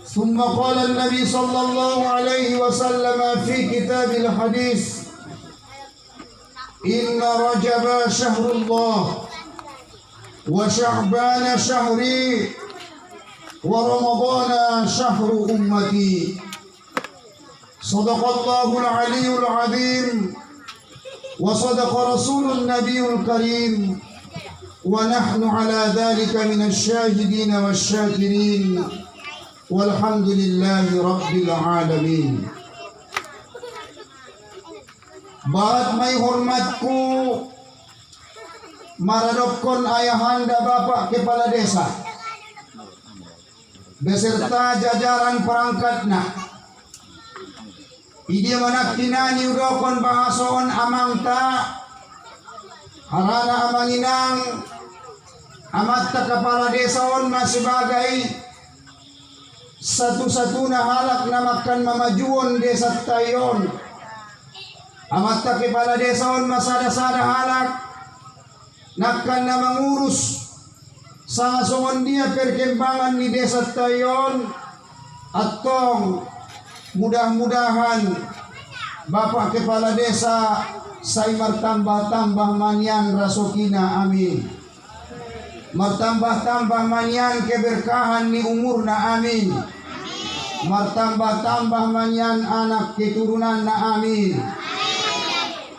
ثم قال النبي صلى الله عليه وسلم في كتاب الحديث: إن رجب شهر الله وشعبان شهري ورمضان شهر أمتي. صدق الله العلي العظيم وصدق رسول النبي الكريم ونحن على ذلك من الشاهدين والشاكرين والحمد لله رب العالمين. Bahat may hormatku maradopkon ayahanda Bapak Kepala Desa beserta jajaran perangkatna. Idi manak kinani udokon bahason amangta harana amanginang amatta Kepala Desa on sebagai satu-satunya halak namakan mamajuon desa tayon. Amatta Kepala Desa on masada-sada halak nakkan na mangurus sa songon dia perkembangan ni desa tayon. Atong mudah-mudahan Bapak Kepala Desa say martambah-tambah manyan rasokina, amin. Martambah-tambah manyan keberkahan ni umurna, amin. Martambah-tambah manyan anak keturunan na, amin.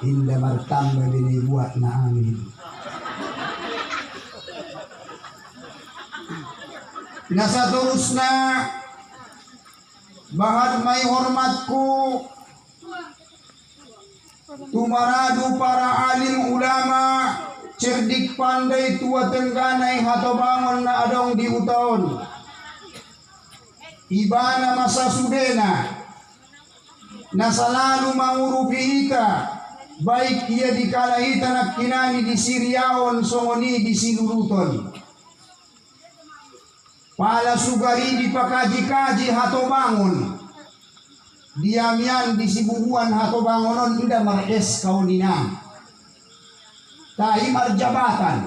Indah martambah bini buat na, amin. Nasa terus na bahat may hormatku tumaradu para alim ulama cerdik pandai tua tengganai hatobangon na adong di utaon ibana masa sudena na selalu mangurupi ita baik ia dikala ita nak kinani di Siriaon songoni di Siluruton pala sugari di pakaji-kaji hatobangon diamian di sibuhuan hatobangonon indah mares kaunina taimar jabatan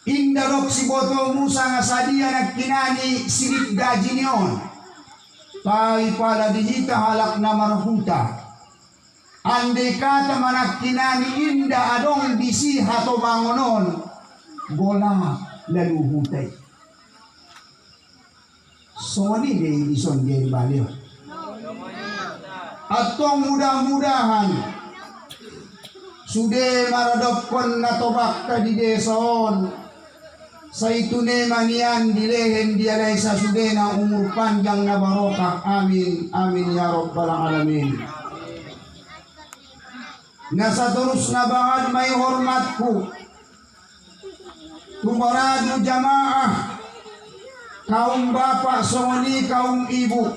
indah rok si boto musa ngasadia nak kinani silip gaji nion tai pala dihita halak na marhuta andai kata manak kinani indah adong disi hatobangonon bola lalu hutai soni deh ison dia balik atau mudah-mudahan sudah maradopkon na tobak di deson sa itune manian dilehen dia sa sudah na umur panjang na barokah, amin amin ya rabbal alamin. Nasa terus na bahad may hormatku tumaradu jamaah kaum bapak songoni kaum ibu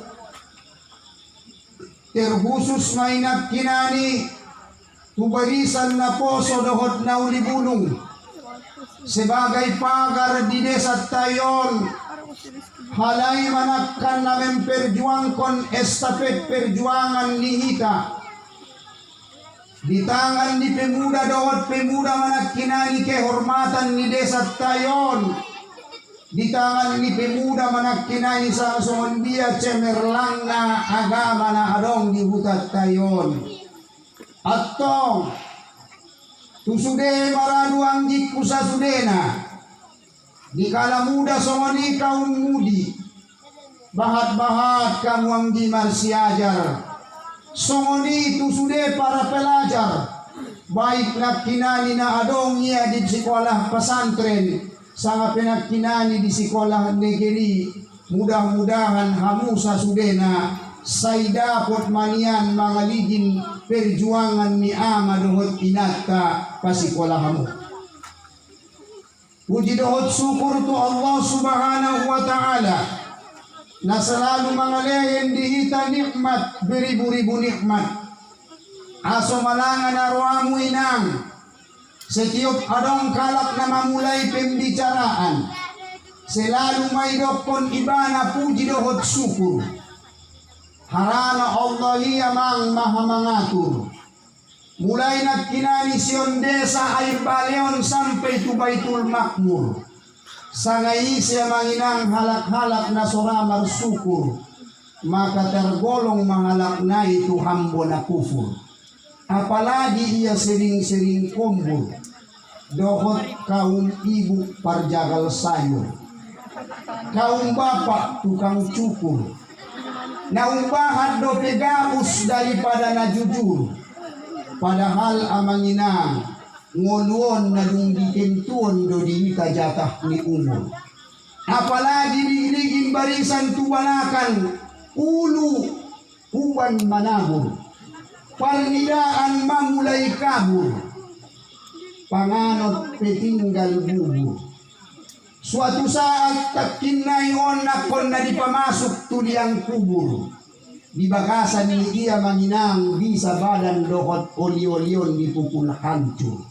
terkhusus mainat kinani tubarisan na poso dohot na ulibulong sebagai pagar di desa tayon halai manakkan na memperjuangkan estafet perjuangan nihita di tangan di pemuda dohot pemuda manak kinani kehormatan ni desa tayon di tangan ni pemuda manak kinani sa songon dia cemerlang na agama na adong di hutat tayon atong tusude maradu anggik kusa sudena di kala muda songoni kaum mudi bahat-bahat kamu anggi marsiajar songoni tusude para pelajar baik nak kinani na adong ia di sekolah pesantren sangat penakkinani di sekolah negeri mudah-mudahan hamusa sudena say dapat manian mangaligin perjuangan ni ama dohot inatta pasikolah hamu puji dohot syukur tu Allah subhanahu wa ta'ala na selalu mangalayan dihita nikmat beribu-ribu nikmat aso malangan arwamu inang setiap adong kalak na mamulai pembicaraan selalu may dokon ibana puji dohot syukur harana Allah mang maha mengatur mulai nak kinani sion desa air baleon sampai tu Baitul Makmur Sangai siya manginang halak-halak na soramar syukur, maka tergolong mahalak na itu hambo na kufur. Apalagi ia sering-sering kumpul, dohot kaum ibu parjagal sayur, kaum bapak tukang cukur, naumbahat do pegaus daripada na jujur, padahal amanginang ngoluon na dung dikentuon do diita jatah ni umur. Apalagi diiligin barisan tubalakan ulu uban manabur, palnidaan mamulai kabur, panganot petinggal bubur. Suatu saat takkinayon na kon na dipamasok tuliang kubur, di bakasan ni iya manginang bisa badan dohot oli-olion dipukul hancur.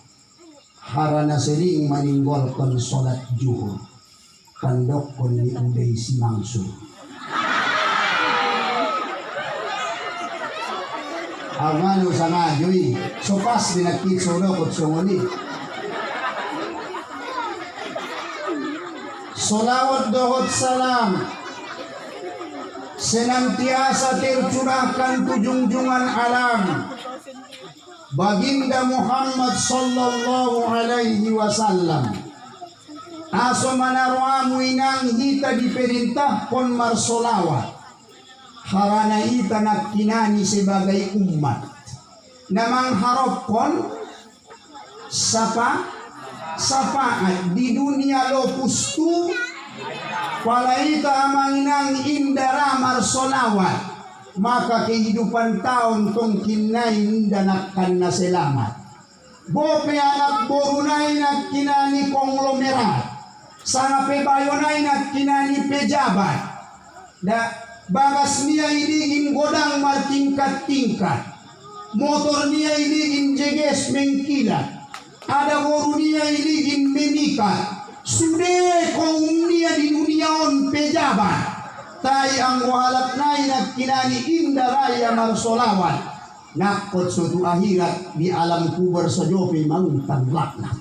Harana sering meninggalkan sholat zuhur, kandok kon ni uday si mangsur. Agano sa ngajoy, so pas binakit so dokot so ngoli. Solawat dohot salam senantiasa tercurahkan tujung-jungan alam Baginda Muhammad sallallahu alaihi wasallam. Aso manarwamu inang hita diperintah kon marsolawat, harana ita nakkinani sebagai umat namang harap kon sapaat di dunia lopus tu palaita amanginang indara marsolawat, maka kehidupan taon tong kinay indanakan na selamat. Bope anak borunay na kinani konglomerat, sana pebayonay na kinani pejabat, da bagas niya iligin godang martingkat-tingkat, motor niya iligin jeges mengkilat, ada boru niya iligin memikat, sude kong niya di duniaon pejabat. Tai ang wahalap na kinani inda raya marsolawat, nakot suatu akhirat di alam kubur sa Jope mangtaglak na.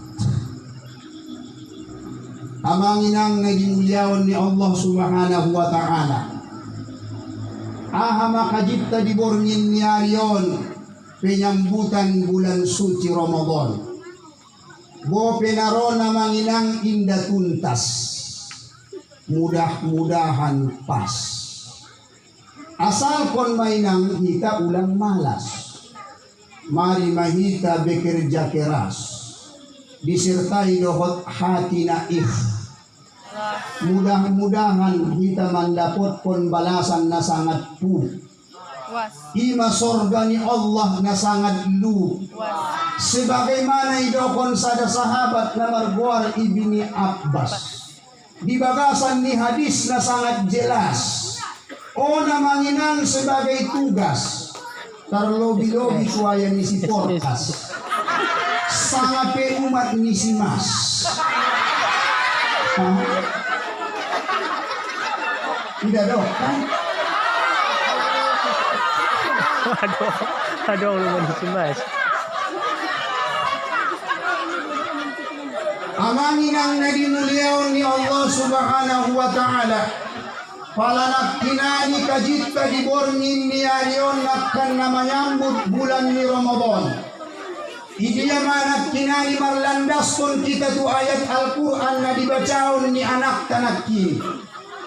Amanginang nagimulyawan ni Allah subhanahu wa ta'ala, aha makajipta di borngin ni Arion penyambutan bulan suci Ramadan. Bo penaron amanginang inda tuntas, mudah-mudahan pas. Asal kon mainang hita ulang malas, mari mahita bekerja keras, disertai dohot hati naif. Mudah-mudahan kita mendapat kon balasan na sangat pu. Ima sorga ni Allah na sangat lu. Sebagaimana idokon sada sahabat na Marbuar ibni Abbas, di bagasan ni hadis na sangat jelas, o na manginang sebagai tugas terlobi-lobi suaya ni si porkas sangat pe umat ni si mas. Tidak dong kan? Aduh lu ni si mas. Amanginang nadimuliaon ni Allah subhanahu wa ta'ala, palanak kinani kajita di borngin ni Arion nakkan na mayambut bulan ni Ramadan. Idiya manak kinani marlandas kon kita tu ayat Al-Quran na dibacaon ni anak tanakkin.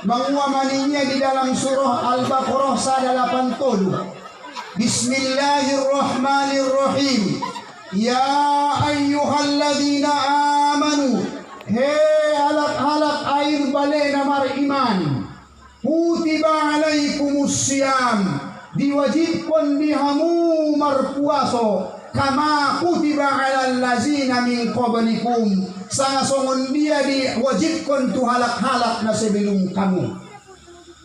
Manguwa maninya di dalam surah Al-Baqarah sa 80. Bismillahirrahmanirrahim. Ya ayyuhalladzina amanu, he halak-halak air bale namar iman, kutiba alaikumus siyam, diwajibkan dihamu marpuaso, kama kutiba alal lazina min qablikum, sangasongon dia diwajibkan tu halak-halak na sebelum kamu.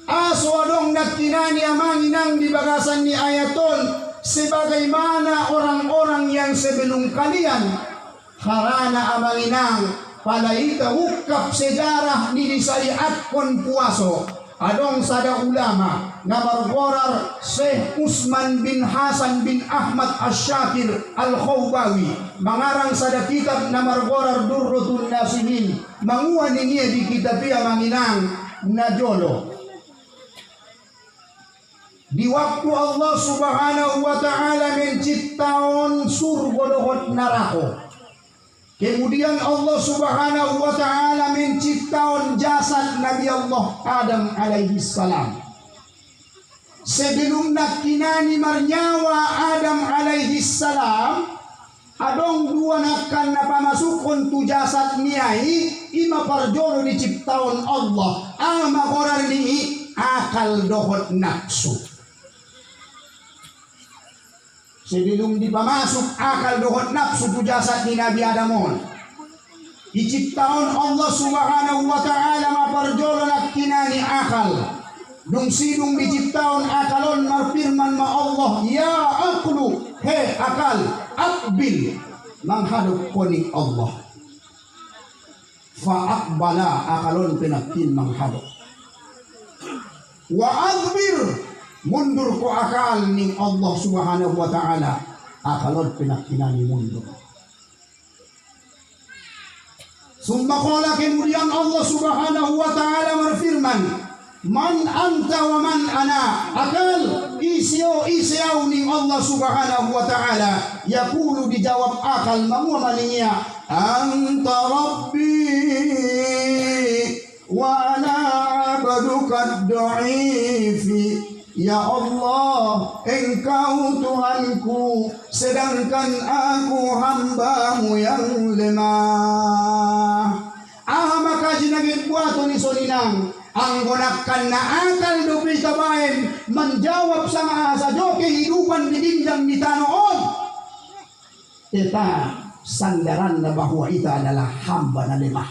Aswadong nakinani amanginang di bagasan ni ayaton, sebagaimana orang-orang yang sebelum kalian, harana amanginang palaita hukap sejarah ni disariatkon puaso, adong sada ulama nga margorar Syekh Usman bin Hasan bin Ahmad Asyakir Al-Khawbawi, mangarang sada kitab na margorar Durrutun Nasihin, manguha niya di kitab iya manginang na jolo. Di waktu Allah subhanahu wa ta'ala menciptakan surga dohot neraka, kemudian Allah subhanahu wa ta'ala menciptakan jasad Nabi Allah Adam alaihi salam. Sebelum nakinani marnyawa Adam alaihi salam, adong dua nakan na pamasukon tu jasad niyai, ima parjono diciptaon Allah. Ama korar ni akal dohot nafsu. Sebelum dipamasuk akal dohot nafsu tu jasad ni Nabi Adamon, diciptaon Allah subhanahu wa ta'ala maparjono nakinani akal. Dung sidung diciptaon akalon marfirman ma Allah, ya aqlu, he akal, akbil, manghadap koning Allah. Fa'akbala akalon pinakin manghadap. Wa adbir, mundur ko akal ning Allah subhanahu wa ta'ala, akalon pinakinani mundur. Summa qala, kemudian Allah subhanahu wa ta'ala marfirman, man anta wa man ana, akal isiyaw ning Allah subhanahu wa ta'ala. Yaqulu, dijawab akal mamua maninya, anta rabbi wa ana abduka dha'ifi. Ya Allah, engkau Tuhanku, sedangkan aku hambamu yang lemah. Maka jinagin buato ni soninang ang gunakan na akal do pitabain menjawab sama sa do kehidupan di dinjang di tanoon. Kita sandaran na bahwa ita adalah hamba na lemah.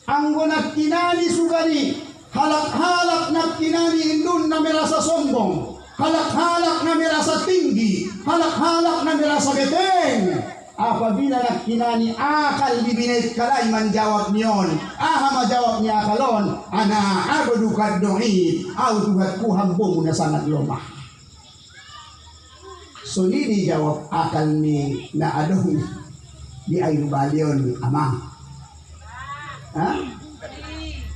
Ang gunak kinani sugari, halak-halak na kinani indun na merasa sombong, halak-halak na merasa tinggi, halak-halak na merasa beteng. Apabila nakinani akal dibinit kalay menjawab niyon, majawab niya akalon, ana abduka doi, au tuhatku hambamu na sangat lemah. So ini jawab akal ni na adong di ayu balion amang.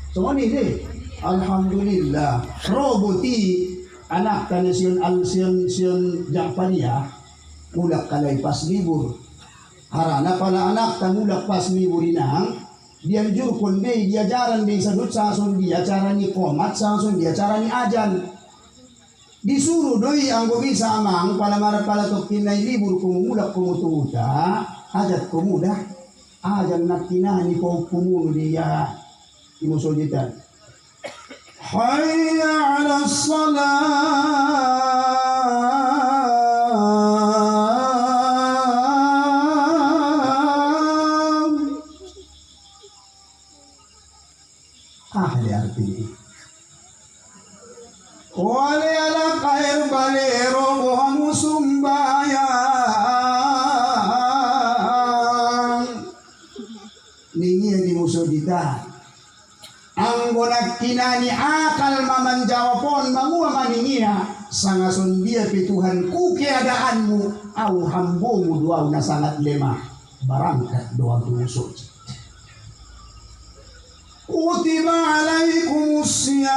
So ini alhamdulillah roboti anak tanasiun al-siun Japaria mulak kalay pas libur. Harana pala anak tamulak pas ni burinang, dia jurkon be dia jaran be sadut sason dia cara ni komat sason dia cara ni ajan. Disuruh doi anggo bisa amang pala marat pala tokin na libur kumulak kumututa, ajat kumudah, ajan nakina ni ko kumulu dia imusujitan. Hayya 'alas salat. Ahli arti wale ala kair balero bohamu sumbayang ningi di musuh kita anggonak kinani akal maman jawapon mangua maningia sangason dia pituhanku keadaanmu au hambomu doa na sangat lemah barangkat doa musuh. Kutiba alaikumus siyam,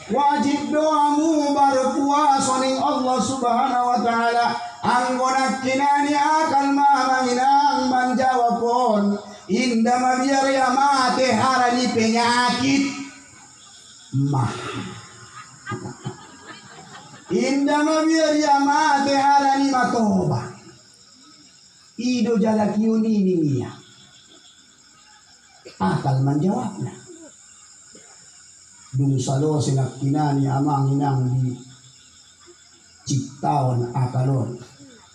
wajib doamu berpuasa ning Allah subhanahu wa ta'ala. Anggonak kinani akal mamanginang menjawabon indah mabiar ya mate harani penyakit mah indah mabiar ya mate harani matoba ido jalakiuni niya akal menjawabnya. Dung salo sinak kinani amang inang di ciptaon akalon,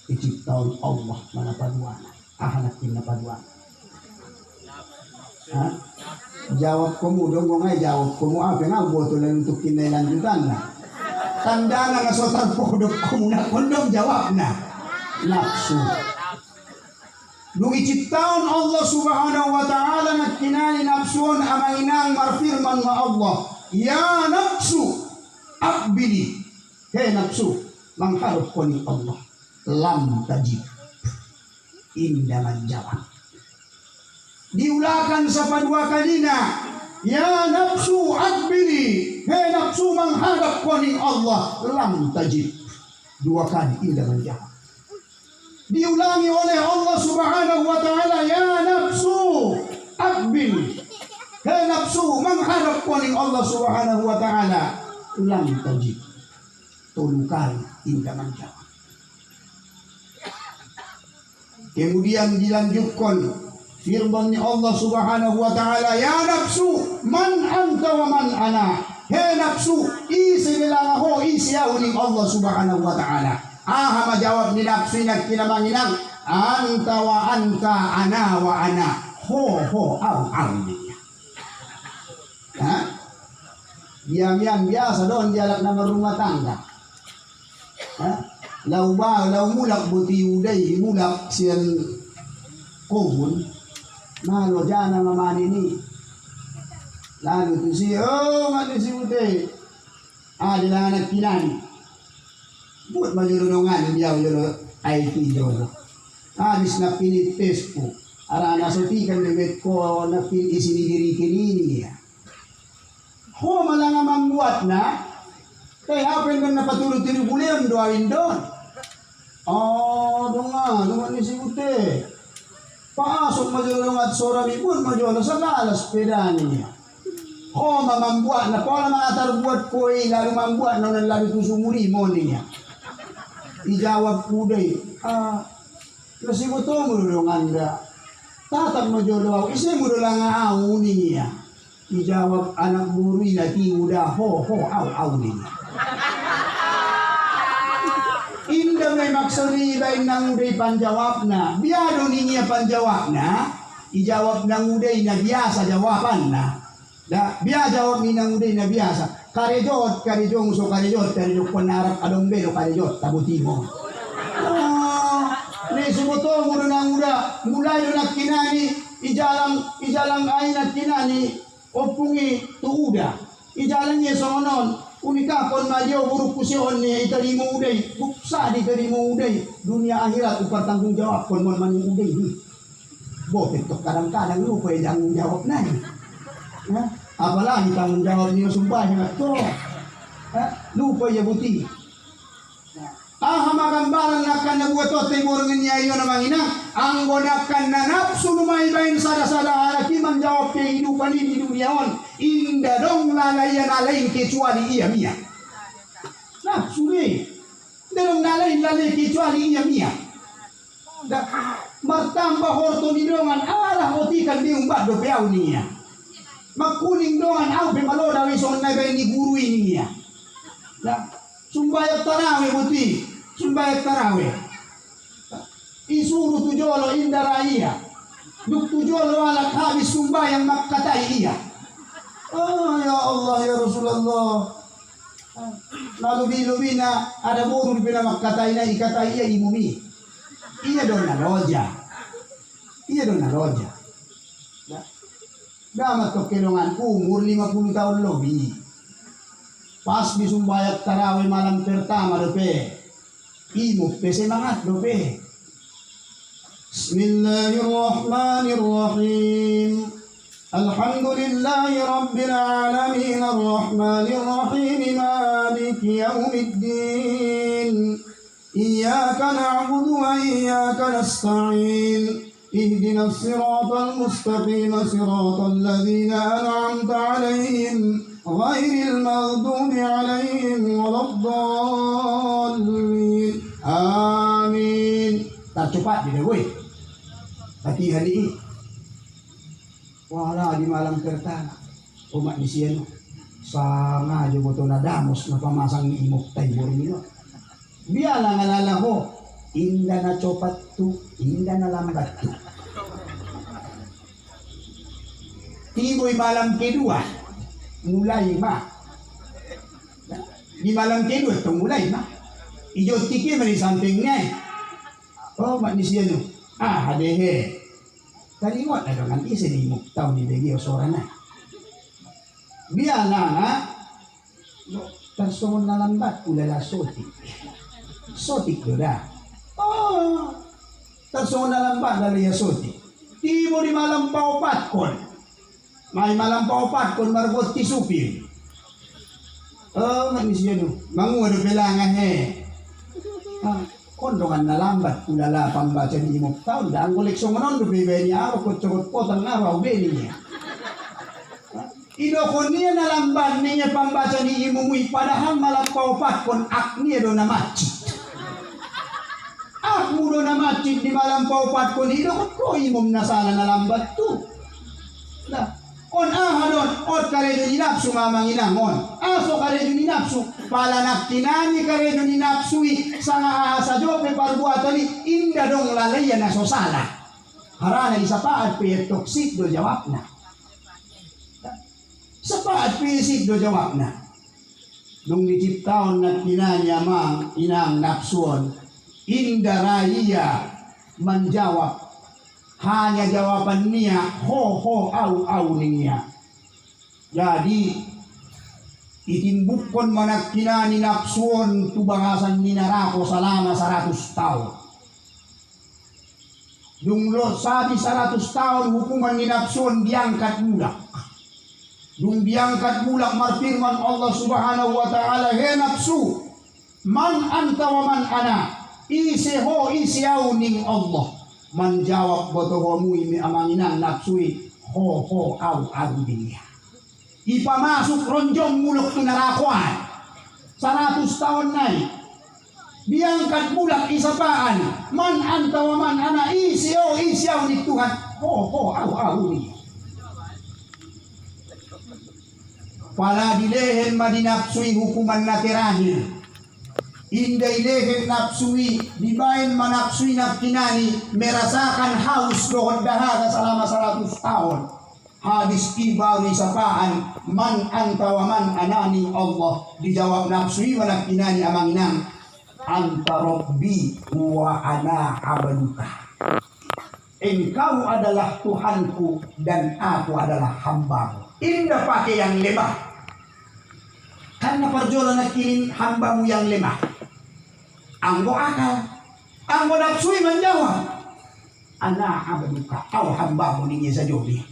ciptaon Allah mana paduan, anak tina paduan. Jawab kamu dong ngai jawab kamu apa nga buat ulan untuk kinai lanjutan na. Tanda na sotar podok kamu na kondom jawab na nafsu. Nung iciptaon Allah subhanahu wa ta'ala na kinani nafsun amang inang marfirman ma Allah. Ya nafsu akbili. Hey nafsu, mangharap ko ni Allah. Lam tajib. Indah menjawab. Diulakan sa padua kanina. Ya nafsu akbili. Hey nafsu mangharap ko ni Allah. Lam tajib. Dua kali indah menjawab. Diulangi oleh Allah subhanahu wa ta'ala. Ya nafsu akbil. Hey nafsu mengharap kuning Allah subhanahu wa ta'ala. Lam tajib. Tulukan indah menjawab. Kemudian dilanjutkan firman Allah subhanahu wa ta'ala. Ya nafsu man anta wa man ana. Hey nafsu isi bilang ho isi uning Allah subhanahu wa ta'ala. Majawab ni nafsu na kinamanginang anta wa anta ana wa ana ho au niya. Diam-diam biasa doon dialog ng rumah tangga. Lau mulak buti uday mulak siyan kohon malo dyan ang mamani ni lalu tu si mati si uday dilangan at kinani buat majulungan dia IT jolo. Habis na pinites po. Ara nasutikan lebet ko na isinidiri kinini ya. Ho malang membuat na. Kaya apa yang napatulog tinubulian doain doon. Dunga ni si Ute. Pasok majulungan at sora mipun majulungan sa lalas pedanya. Ho mamambuat na pola mga tarbuat ko lalu mambuat na lalu tusumuri mo niya. Ijawab kuday, kasi mo to murulungan da. Tatag mo jolo, isi murulang aw niya. Ijawab anak buri na tiuda, ho, aw niya. Inda may magsalibay ng uday panjawab na. Biyado niya panjawab na. Ijawab ng uday na biyasa jawaban na. Biya jawab ni ng uday na biyasa. Karijot so karijot panarap adong belo karijot tabuti mo. Nesumoto muna na mulay na kinani ijalang ay na kinani opungi tuuda. Ijalang niya sa onon unikapon mayo buruk kusyon niya itarimo uday buksa di tarimo uday dunia akhirat upatanggung jawab kon man uday di. Bokit to kadang-kadang lu pwede ang jawab na eh. Apalagi tanggung jawab niyo sumpah na to. Lupa ya buti. Magambaran na kan nabuhat to timur niya iyo na mangina. Ang gonakan na nafsu lumaybayin sada-sada alaki menjawab kehidupan ini duniaon. Inda dong lalayan alain kecuali iya mia. Nafsu ni. Dong lalain kecuali iya mia. Martamba horto ni dongan alah otikan diumbat do peau niya. Magkuning dongan au pemaloda wison na ni guru ini ya. Sumbayat tarawih buti, sumbayat tarawih. Isuru tujolo indaraiya. Duk tujolo alak habis sumbayang makkatai iya. Ya Allah ya Rasulullah. Lalubi-lubi na ada burung bila makkatai na ikatai iya imumi. Iya don na roja. Iya don na roja. Damat to kilongan umur 50 tahun lebih. Pas bisumbayat tarawih malam pertama dope. Imuk pe semangat dope. Bismillahirrahmanirrahim. Alhamdulillahi rabbil alamin arrahmanir rahim maliki yaumiddin. Iyyaka na'budu wa iyyaka nasta'in. اهدنا الصراط المستقيم صراط الذين أنعمت عليهم غير المغضوب عليهم ولا الضالين آمين. Cepat dia woi. Latihan ini. Wala di malam pertama. Umat di sini sama aja butuh nadamos na pamasang ni imok tayo nilo. Biala ngalala ko. Indah na copat tu, indah na lambat tu. Tiboy malam kedua, mulai mah. Di malam kedua tu mulai mah. Ijo tiki mari sampingnya. Oh manusia tu. hadehe. Kalimot na dengan isi di muktaw ni Begio Sorana. Biya na tersumun na lambat ulala sotik. Sotik doda. Oh, tersumun na lambat dalaya sotik. Di mo di malampaw patkon. May malampaw patkon marbot ti supir. Oh, manis yun. Mangudo bilangan kondongan na lambat ulala pambaca ni muktaw. Daan koleksyon manon do bebe niya ako kutsukot potang araw beli niya. Idokon niya na lambat niya pambaca ni imumuy padahal malampaw patkon ak niya do na macit. Ak mo do na macit di malampaw patkon idokon ko imum na sana na lambat tu. Nah. On ahadon ot karejo ni nafsu mamanginangon aso karejo ni nafsu pala naktinani karejo ni nafsui sanga asa jope parbuatani inda dong lalaya na sosala harana isapaat pe toksik do jawabna sapaat pe sik do jawabna nung diciptaon naktinani amang inang nafsuon inda raya menjawab hanya jawaban niya ho au niya. Jadi itimbukon manakina ni nafsuon tubangasan ni narako selama 100 tahun. Dunglo sabi 100 tahun hukuman ni nafsuon diangkat bulak. Dung diangkat bulak marfirman Allah Subhanahu wa taala he nafsu man anta wa man ana isi ho isi au ning Allah. Menjawab botohomu ini amanginan nafsui ho au dunia. Ipa masuk ronjong muluk tu narakuan 100 tahun naik diangkat bulak isapaan man anta wa man ana isi au ni Tuhan ho au ni pala dilehen madinapsui hukuman na terakhir. Inda ilehen nafsui dibain manapsui nafkinani merasakan haus dohon dahaga selama 100 tahun. Hadis ibari sapaan man anta wa man anani Allah dijawab nafsui manafkinani amanginang anta rabbi wa ana abaduka. Engkau adalah Tuhanku dan aku adalah hambamu. Indah pakai yang lemah. Karena perjualan nakirin hambamu yang lemah. Anggo akal, anggo nafsui menjawab anak abaduka au hambamu ni sa jobi.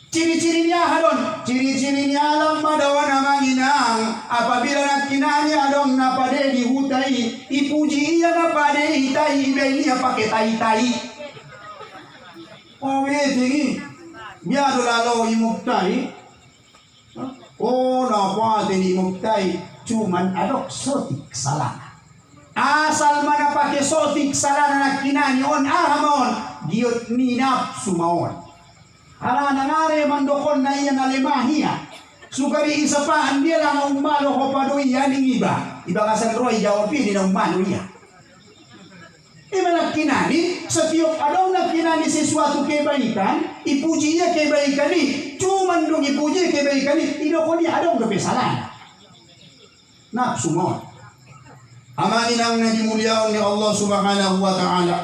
Ciri-cirinya hadon, ciri-cirinya alam madawan amanginang apabila nakinani adong napade dihutai ipuji iya napade hitai ibenia pakai tai-tai. Oh tinggi biar lalu imuktai. Oh napate ni imuktai cuman adok sotik salah. Asal mana pakai sotik salana nakinani on ahamon giot ni nafsu maon harana ngare mandokon na iya na lemahia sukari isapaan dia lang na umalo ko padoi yaning iba kasan roy jawab ini na umalo iya nakinani setiap ada nakinani sesuatu kebaikan ipuji iya kebaikan ni cuman dong ipuji kebaikan ni idokon dia ada kebesalan nafsu maon. Amanin ang nadimuliaon ni Allah Subhanahu wa ta'ala.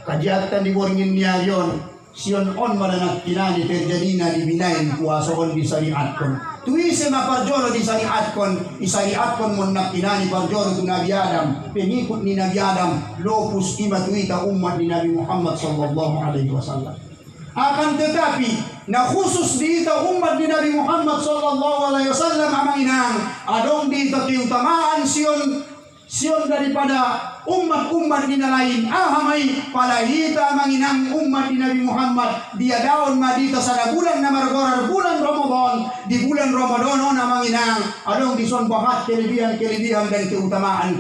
Kajiatan di borngin niya yon. Siyon on mananak kinani terjadi na dibinain kuwasoon di syariatkon. Tuise maparjolo di syariatkon. Isariatkon mon nak kinani parjolo tu Nabi Adam. Pengikut ni Nabi Adam. Lopus ima tuita umat ni Nabi Muhammad sallallahu alaihi wasallam. Akan tetapi na khusus dita umat di Nabi Muhammad sallallahu alaihi wasallam amanginang adong dita keutamaan sion daripada umat-umat di lain ahamai palahita amanginang umat di Nabi Muhammad dia daun madita sada bulan na margorar bulan Ramadan di bulan Ramadan amanginang adong dison bahat kelebihan dan keutamaan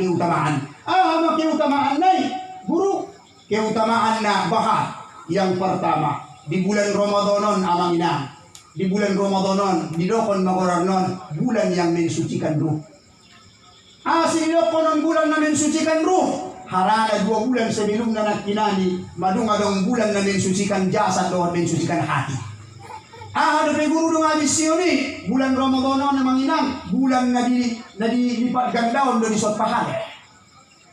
ahama keutamaan nai guru keutamaan na bahat yang pertama di bulan Ramadanon amanginang. Di bulan Ramadanon didokon magorarnon bulan yang mensucikan ruh. Asin didokon bulan na mensucikan ruh. Harana 2 bulan sebelum na nakinani madung bulan na mensucikan jasad doon mensucikan hati. Ada guru dong habis sioni bulan Ramadanon amanginang bulan na dilipat gandaon do di sot pahala.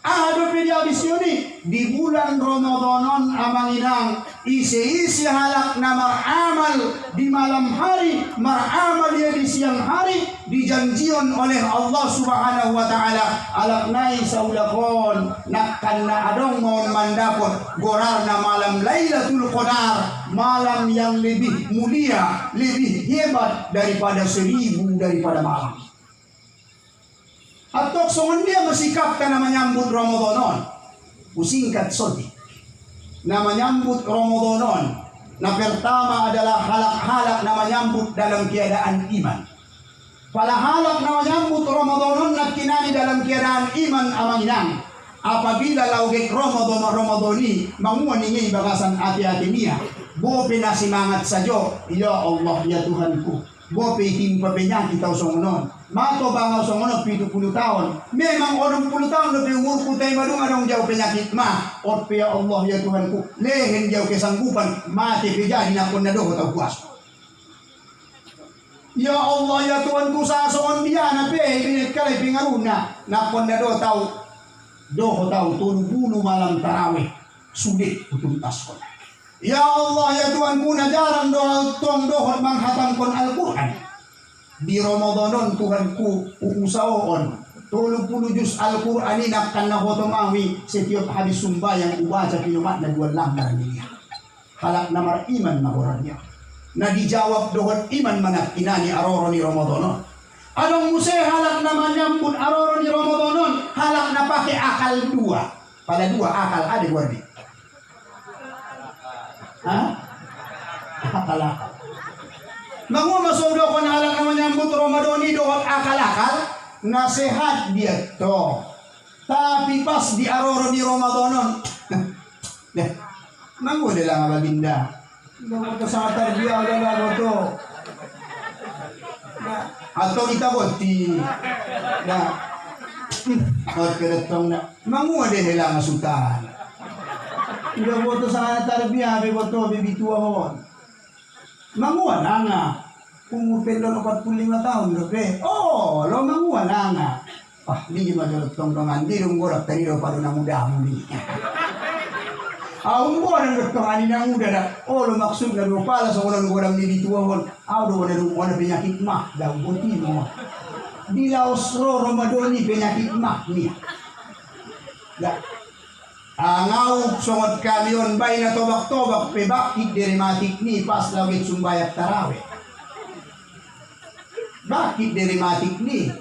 Ado pedi abis yuni di bulan Ramadanon amanginang isi-isi halak na maramal di malam hari, maramal ya di siang hari, dijanjion oleh Allah Subhanahu wa taala alak nai saulakon nakkan na adong mohon mandapot gorar na malam Lailatul Qadar, malam yang lebih mulia, lebih hebat daripada 1000 daripada malam. Atok songon dia bersikap karena menyambut Ramadanon. Usingkat sodi. Na menyambut Ramadanon. Na pertama adalah halak-halak na menyambut dalam keadaan iman. Pala halak na menyambut Ramadanon na kinani dalam keadaan iman amanginang. Apabila laugek Ramadani manguaningi bagasan hati-hati niya. Bope na simangat sajo. Ya Allah, ya Tuhanku. Bope himpa penyakit tau songonon. Mato bangaw songonon 70 tahun. Memang orang 10 tahun lebih umur kutai madung adong jauh penyakit mah. Ot ya Allah ya Tuhanku. Lehen jauh kesanggupan. Mati pejadi nakon na doho tau puas. Ya Allah ya Tuhanku sa songon dia na pe. Pinit kalay pingaruna. Nakon na doho tau 30 malam tarawih. Sulit utuntas ko. Ya Allah ya Tuhanku na jarang dohon menghatamkan Al-Quran. Di Ramadanon Tuhanku uusaon 30 juz Al-Quran ini nakkan na hotomawi setiap habis sumbayang ubaca pinumat na 2 lambar niya. Halak namar iman na orangnya. Na dijawab dohon iman manak inani aroro ni Ramadanon. Anong musay halak naman nyambut aroro ni Ramadanon, halak na pakai akal 2. Pada 2 akal ada wardi. Akal-akal. Mangu masudo ko na halak na menyambut Ramadan dohot akal-akal, nasihat dia to. Tapi pas di aroro di Ramadanon, deh, mangu dia lang baginda. Dapat sangat terbiak udah lalu to. Atau kita boti, nah, keretong na, mangu dia lang asutan. Udah boto sangat terbiak, boto bibitua hon. Manguan nga. Umur lo 45 tahun lo pe. Oh, lo manguan nga. Ah, di madulot tong-tongan. Di dong gorak tadi lo palo na muda mo di. Umbo ang gotongan na muda na. Oh, lo maksud na lo pala sa unang gorang ni bituahon. Do na lo na penyakit mah. Daw bunti mo. Di laos ro Ramadoni penyakit mah niya. Angau songot kalion bay na tobak-tobak pebakit derimatik ni pas lawit sumbayak tarawih. Bakit derimatik ni?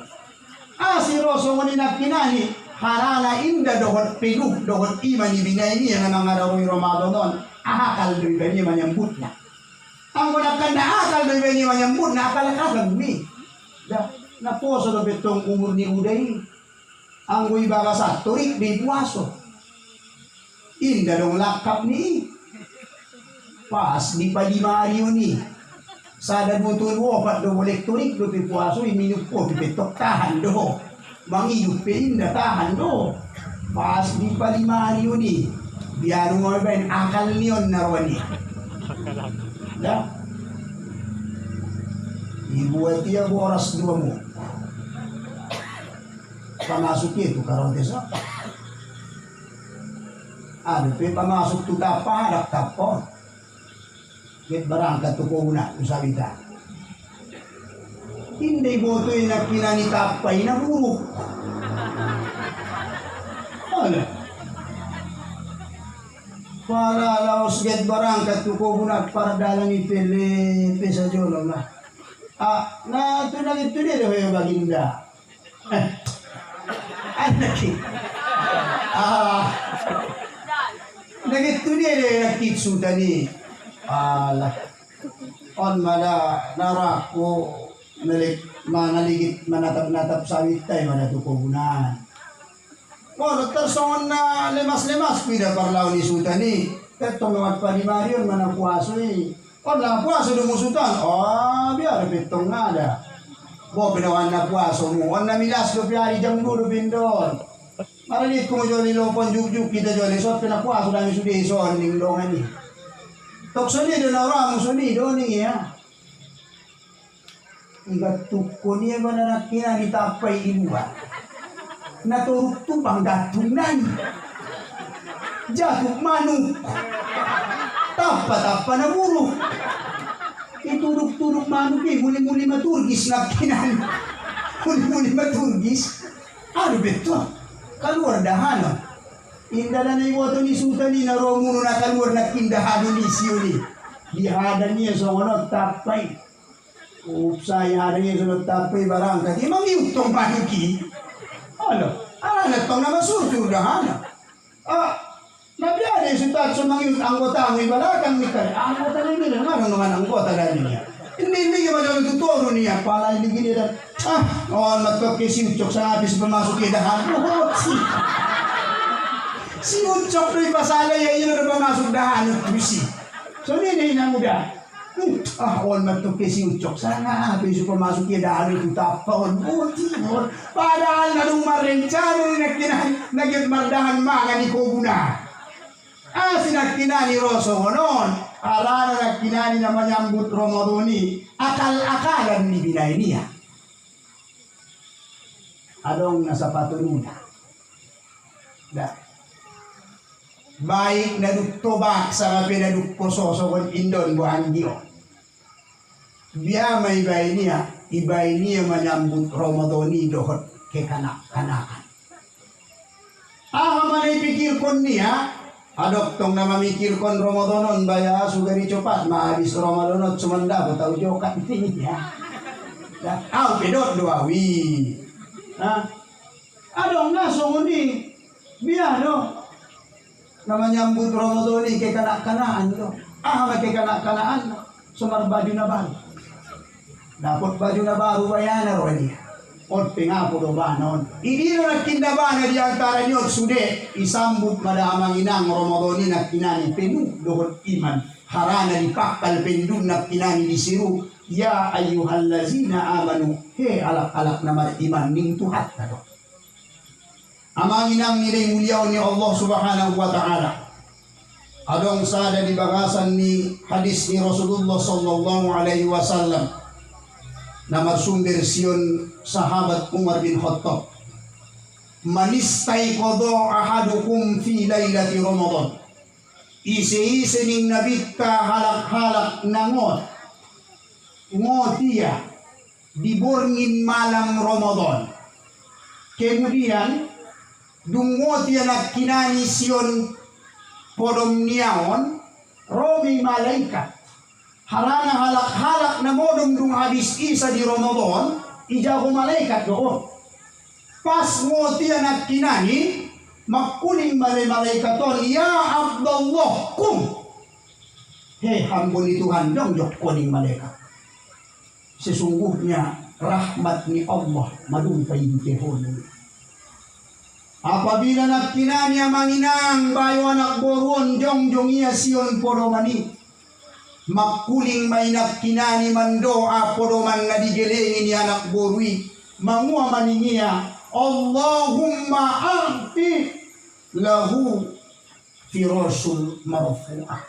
Asiro songon inakinani harana inda dohot penuh dohot iman ibinay niya na mga daroy Ramadan. Akal doy ba niya manyambut na. Ang gunakan na akal doy ba niya manyambut na akal-akal ni. Na poso do betong umur ni uday. Ang guy bagasat turik di puaso. Indah dong lakap ni. Pas di Palimario ni. Sada butun wopat do elektronik do pipuaso iminup ko pipetok tahan do. Mangidup pe indah tahan do. Pas di Palimario ni. Biar mo ben akal niyon narwani. Dah. Ibuat dia oras 2 mo. Pamasok itu karotes. Ano, pamasok tu tapa, harap tapo. Get barangkat tu ko una, usalita. Hindi boto yung nakinani tapay na buruk. Ano? Para laos get barangkat tu ko una, para dalang ipili pesa jolo na. Na ito na ito nila yung baginda. Nagit tu dia nakitsu tadi. Alah. On mala narako manaligit manatap-natap sawit tay manatukunan. Oh, tersongon na lemas-lemas pida parlaw ni sutani. Tetong lawat Palimario manapuaso eh. On lang puaso dumusutan. Oh, biar petong ada. Bo pinawan na puaso mo. On na milas do piari jam 2 bindon. Marilit ko mo joli lopon juk-juk kita joli sot pinapuaso dami sudi son ning dongan ni. Tok sonido na orang sonido ni ya. Iga tukko niya ba na nakina ni tapay ibuwa. naturuk tubang gatunan. Jatuh manuk. Tapa-tapa na buruk. Ituruk-turuk manuk muli-muli maturgis na kinan. Muli-muli maturgis. Ano beto? Kaluar dahano. Indala na iwato ni Sultan ni naromuno na kaluar na kindahano ni siyo ni. Dihada niya sa mga tapay. Saya ada niya sa tapay barang. Kati mangyutong manuki. Ano? Natong na masurto dahano. Nabiyari si Tatso mangyut anggota ang ibalakang ni Kari. Anggota na nila nga naman anggota na niya. Hindi ka malang tuturo niya. Pala hindi nila. Nagpapkisiutsok sa abis pumasok idahan. Si Utsok na ipasalay yun na pumasok dahan at busi. So nini na mo da. Magpapkisiutsok sa abis pumasok idahan at utapaon. Padahal na nung marensyano nagyutmardahan mga ni Kobuna. Sinagkinani Roso noon. Alala nagkinani na manyambut Romadoni. Akal-akalan ni binay niya. Adong nasa patununa. Baik na duktobak sa pinadukpososo kon indon buang Dio. Biya may ibay niya manyambut Romadoni dohot ke kanak-kanakan. Manay pikir kon niya, adoktong na mamikir kon Romadonon baya sugari copat mahabis Romadonot sumanda ko tau jokat niya. Pedot duawi. Adong na sunguni biya no. Namanyambut Romadoni kay kanak-kanaan do. Kay kanak-kanaan sumar baju na baru. Dapat baju na baru bayana ro niya. Ot pingapo do banon. Idi no nagkindabana di antara niyo sude isambut madamang inang Romadoni nagkinani penu dohot iman. Harana di pakal pendun nagkinani di siru. Ya ayyuhallazina amanu. He alak-alak na iman ning tuhat na do. Amang inang nilay mulyaw ni Allah subhanahu wa ta'ala. Adong sada di bagasan ni hadis ni Rasulullah sallallahu alaihi wasallam na marsumber siyon sahabat Umar bin Khattab. Manistay kodo ahadukum fi laylati Ramadan. Isi-isi ning nabitta halak-halak na ngotiya diborngin malam Ramadan. Kemudian dungot yan at kinani siyon podom niyaon romi malaikat harana halak-halak na modong dung habis isa di Ramadan ija ko malaikat doon pas ngoti yan at kinani magkuling malaikaton ya Abdullah kum hambol ni Tuhan dong jok kuning malaikat sesungguhnya rahmat ni Allah madumpay di tehon. Apabila nagkinani ang manginang bayo anak boruon jong iya siyon poromani. Makuling may nagkinani mando aporoman na digelengin ni anak borui. Mangua maningiya, Allahumma a'ti lahu firasul marfu'ah.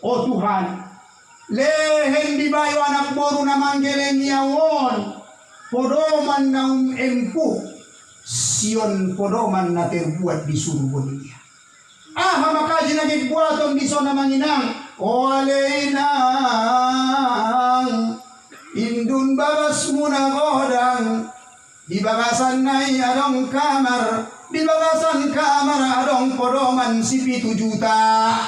O Tuhan, lehen di bayo anak boru na manggeleng yawon. Poroman na empu. Sion podoman na terbuat di surga niya. Makaji na gitbuaton di sona manginang. Olenang indun baras muna godang. Di bagasan na adong kamar. Di bagasan kamar adong podoman si 7 juta.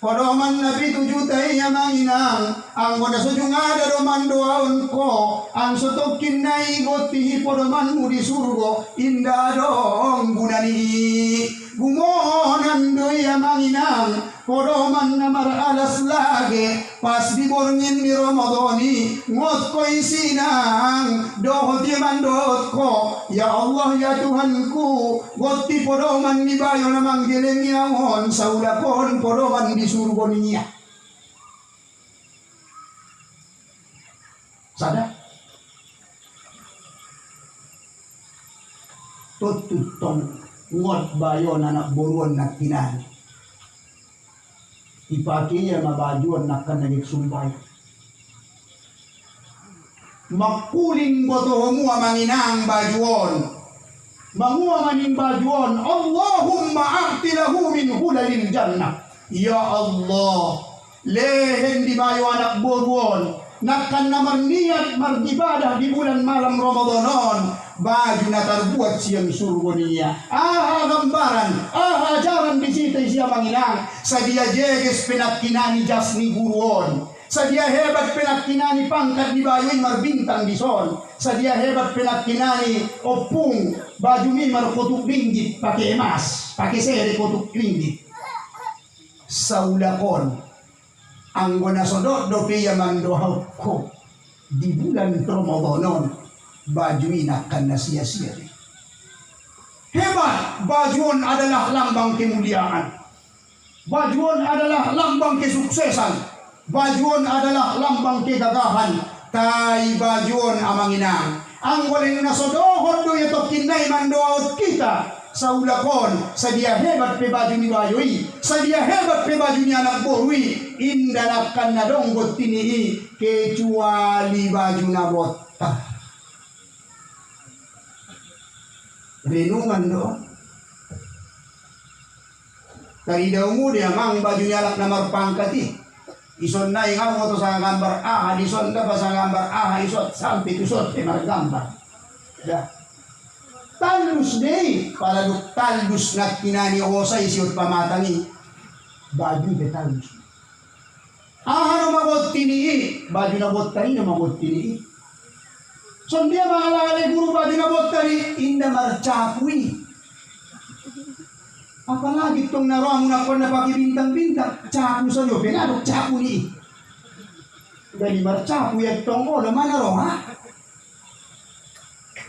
Podoman na 7 juta iya manginang. Ang wala sujung ada doman doaon ko. Ang sotokin na igotihi podoman mo di surgo. Inda dong gunani. Gumonan do iya manginang. Podoman na maralas lagi. Pas diborngin ni Ramadoni. Ngot ko isinang. Dohot yaman dohot ko. Ya Allah ya Tuhanku. Goti podoman ni bayo na manggiling yawon. Sa ulapon podoman di surgo niya. Sadar? Tututong ngot bayo na nakburuan na kinani. Ipakiya mabajuan na kanagig sumbay. Makuling boto mo ang manginang bajuon. Mangua maning bajuan, Allahumma a'tilahu min hulalil jannah. Ya Allah, lehen di bayu anak boruan, nakkan namar niat margibadah di bulan malam Ramadanon, baju na terbuat siang surga niya. Aha gambaran, aha ajaran bisita siya manginang, sadia jeges pinatkinani jasni guruon. Sadia hebat pinatkinani pangkat di bayoy marbintang di son. Sadia hebat pinatkinani opung baju mi markutuk ringgit pakai emas, pakai seri kutuk ringgit. Saulakon ang gonasodot do piya mandohaw ko di bulan Ramadanon baju akan na sia-sia. Hebat, bajuan adalah lambang kemuliaan. Bajuan adalah lambang kesuksesan. Bajuan adalah lambang kegagahan. Tai bajuan amanginang. Ang waling nasodohon do yato kinay mandoaot kita. Sa ulakon, sa dia hebat pe baju ni bayoy, sa dia hebat pe baju ni anak borwi, indalakan na donggot tinihi, kecuali baju na botta. Renungan do. Kari daw mo dia mang baju ni alak na marpangkati. Ison na ikaw mo to sa gambar aha, ison na pa sa gambar aha, isot sampai tusot e margambar. Ya. Talus deh, para duk talus na kinani osay siyot pamatangi. Baju de talus. Aha no magot tinihi, baju na bottari no magot tinihi. So dia mahalale guru baju na bottari, inda marcapui. Apalagi tong naruang na kon na pagi bintang-bintang, capu sa nyo, pinadok capu ni. Dali marcapu ya tong o, naman naruang ha?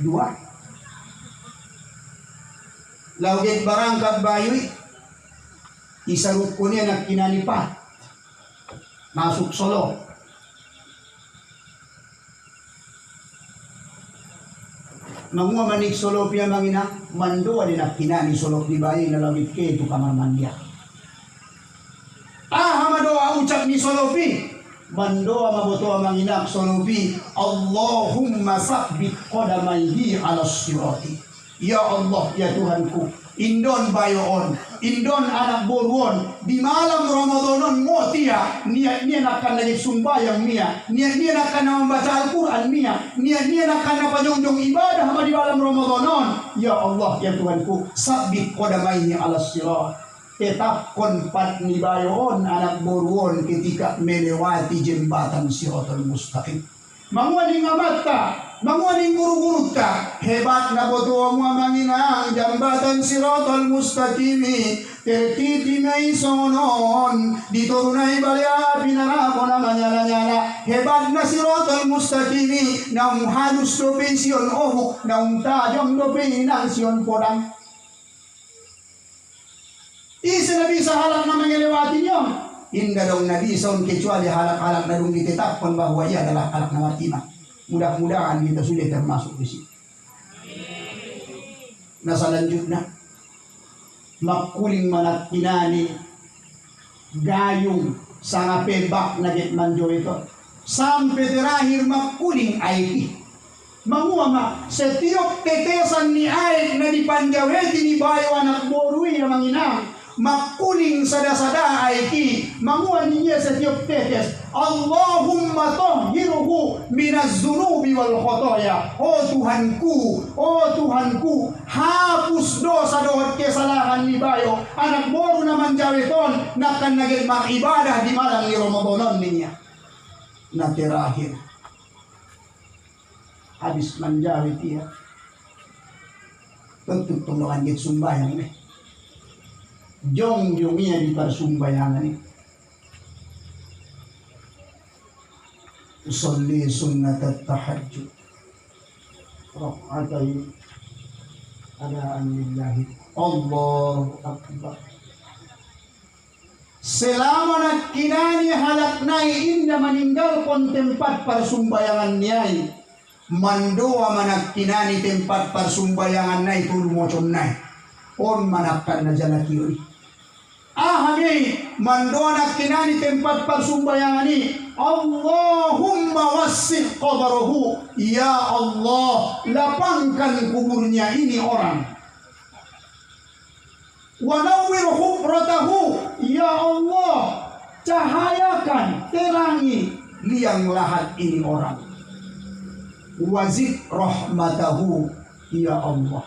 Dua. Laugit barangkat bayoy, isaruk ko niya na kinanipat. Masuk solo. Mangua manik solo piya mangina, mando din na kinani solo di bayoy na laugit ke ito kamarmandia. Hamado ang ucap ni solopi. Mando maboto manginak solopi. Allahumma sabbit qadamayhi ala sirati. Ya Allah, ya Tuhanku, indon bayoon, indon anak boruon, di malam Ramadanon mo tiya, niya nakan naging sumbayang niya nakan na membaca Al-Quran niya nakan na panyongjong ibadah di malam Ramadanon. Ya Allah, ya Tuhanku, sabit qadamayhi ala sirat. Tetapkan pat ni bayoon anak boruon ketika melewati jembatan Siratal Mustaqim. Manguaning amata, manguaning guru-guru ta, hebat na boto mo manginang jambatan Siratal Mustaqimi, tertiti may sonon, dito runay balya pinarako na manyala-nyala, hebat na Siratal Mustaqimi, na halos do pensyon ohok, na tajong do pinansiyon podang. Isinabi sa halak na mangyaliwati niyo. Inda dong nabi saun kecuali halak-halak na dong ditetapkan bahwa ia adalah halak na matima. Mudah-mudahan kita sudah termasuk di situ. Nah selanjutnya makuling manat kinani gayung sangat pebak nagit manjo itu sampai terakhir makuling aiki. Manguama setiap tetesan ni air na dipanjaweti ni bayo anak borui na manginang. Makuling sada-sada aiki manguan niya setiap tetes. Allahumma tahhiruhu minaz zunubi wal khotoya. Oh Tuhanku, hapus dosa-dosa kesalahan ni bayo anak boru na manjaweton nakan naging ibadah di malam ni Ramadanon niya. Na terakhir habis manjawet dia tentu tolongan git sumbayang ni jong niya di parsumbayangan ni usalli sunnat at-tahajjud rak'atay adaan lillahi Allahu Akbar. Selama nak kinani halak nai inda meninggalkan tempat persumbayangan niai mandoa manak kinani tempat persumbayangan nai tulu mocom nai on manakkan na jala kiri ahami mandoa nak kinani tempat persumbayangan ni Allahumma wassi' qabrahu, ya Allah lapangkan kuburnya ini orang. Wa nawwir hubratahu, ya Allah, cahayakan, terangi liang lahat ini orang. Wazid rahmatahu, ya Allah,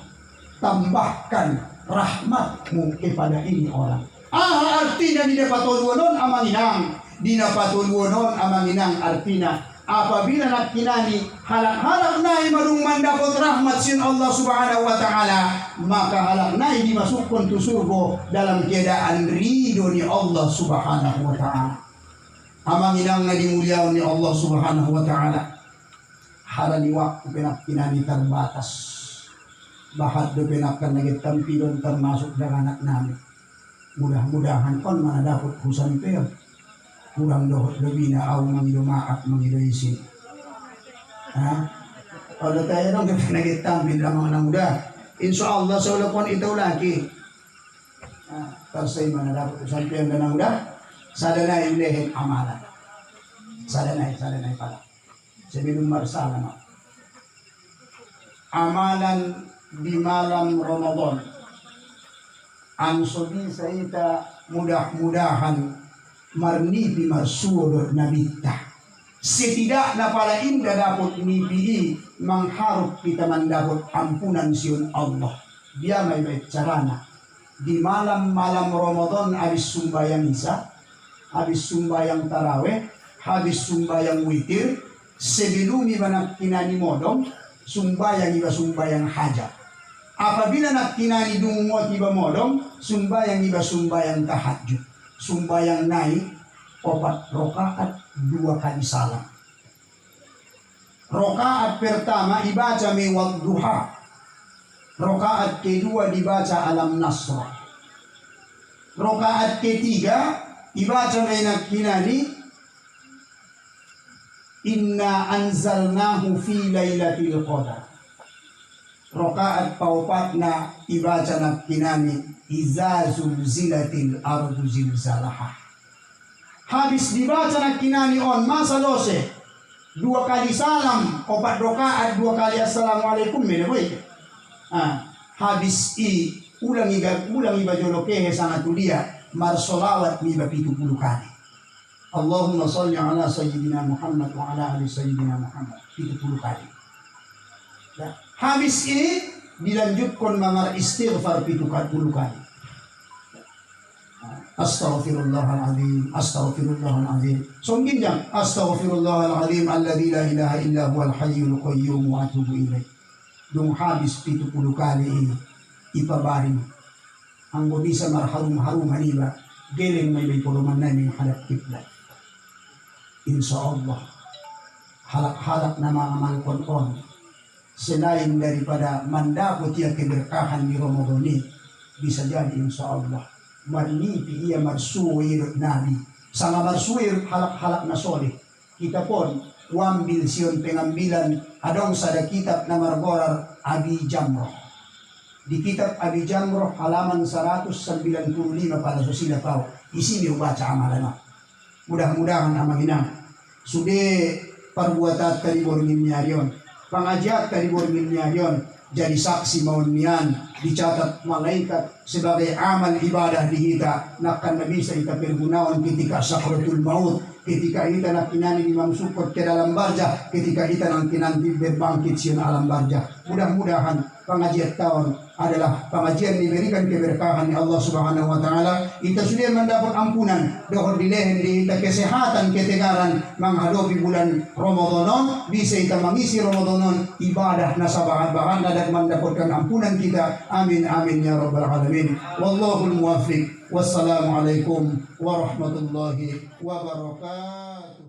tambahkan rahmatmu kepada ini orang. Artinya dina patuluanon amanginang, dina patuluanon amanginang artinya apabila nakinani halak-halak nai madung mandapot rahmat sin Allah subhanahu wa ta'ala, maka halak nai dimasukkan tu surga dalam keadaan ridho ni Allah subhanahu wa ta'ala. Amanginang na dimuliawan ni Allah subhanahu wa ta'ala. Harani waktu penakinani terbatas, bahat do penakan lagi tampilon termasuk dengan anak nami. Mudah-mudahan kon mana dapat husan pel kurang dohot lebih na au mangido maaf mangido isin. Kalau tayo dong kita nagitang bilang mga muda, insyaallah sa ulapon ito lagi. Tarsay mana dapat husan pel na muda, sadana ilahin amalan. Sadana pala. Sebelum marsala amalan di malam Ramadan. Ang sobi sa ita mudah-mudahan marnipi marsuodor nabita. Setidak na pala inda dapat nipi mangharap kita mandapot ampunan siyon Allah. Dia may carana. Di malam-malam Ramadan habis sumbayang isa, habis sumbayang taraweh, habis sumbayang witir, sebelum iba kinani modong, sumbayang iba sumbayang hajat. Apabila kinani dungot iba modong, sumbayang tahajud. Sumbayang naik 4 rakaat 2 kali salam. Rakaat pertama dibaca mewad duha. Rakaat kedua dibaca alam nasr. Rakaat ketiga dibaca kinani inna anzalnahu fi lailatul qadar. Rakaat paupat na ibaca na kinani iza zulzilatil ardu zilzalaha. Habis dibaca na kinani on masa 12 2 kali salam, 4 rakaat 2 kali assalamualaikum boy. Habis ulang iba jolokehe sangat tulia mar solawat mi ba 70 kali. Allahumma salli ala sayyidina Muhammad wa ala ali sayyidina Muhammad 70 kali. Habis ini dilanjutkan mamar istighfar 70 kali. Astaghfirullahaladzim, astaghfirullahaladzim. Sungguh jang astaghfirullahaladzim alladzi la ilaha illa huwal hayyul qayyum wa atubu ilaih. Dung habis 70 kali ini ipabarin anggo bisa marharum-harum haniba geleng may puluman na yung halak kiblat. Insyaallah halak-halak na mga malkon-kon selain daripada mandapot ia keberkahan di Ramadan ini, bisa jadi insyaallah marnipi ia marsuwir nabi sama marsuwir halak-halak na soleh. Kita pun wambil siyon pengambilan adong sada kitab na margorar Abi Jamroh. Di kitab Abi Jamroh halaman 195 pada susila tau isi baca amalan. Mudah-mudahan amaginang sudah perbuatan karibor nyarion pengajian karibor nyarion jadi saksi maun nian dicatat malaikat sebagai amal ibadah di kita nakan na bisa kita pergunawan ketika sakratul maut, ketika kita nak kinani dimasukkan ke dalam barjah, ketika kita nanti berbangkit siang alam barjah. Mudah-mudahan pengajian tahun adalah pengajian diberikan keberkahan oleh Allah Subhanahu wa taala. Kita sudah mendapat ampunan, dohor dilehen di kita kesehatan ketegaran menghadapi bulan Ramadan, bisa kita mengisi Ramadan ibadah nasabahan-bahan dan mendapatkan ampunan kita. Amin amin ya rabbal alamin. Wallahul muwaffiq. Wassalamualaikum warahmatullahi wabarakatuh.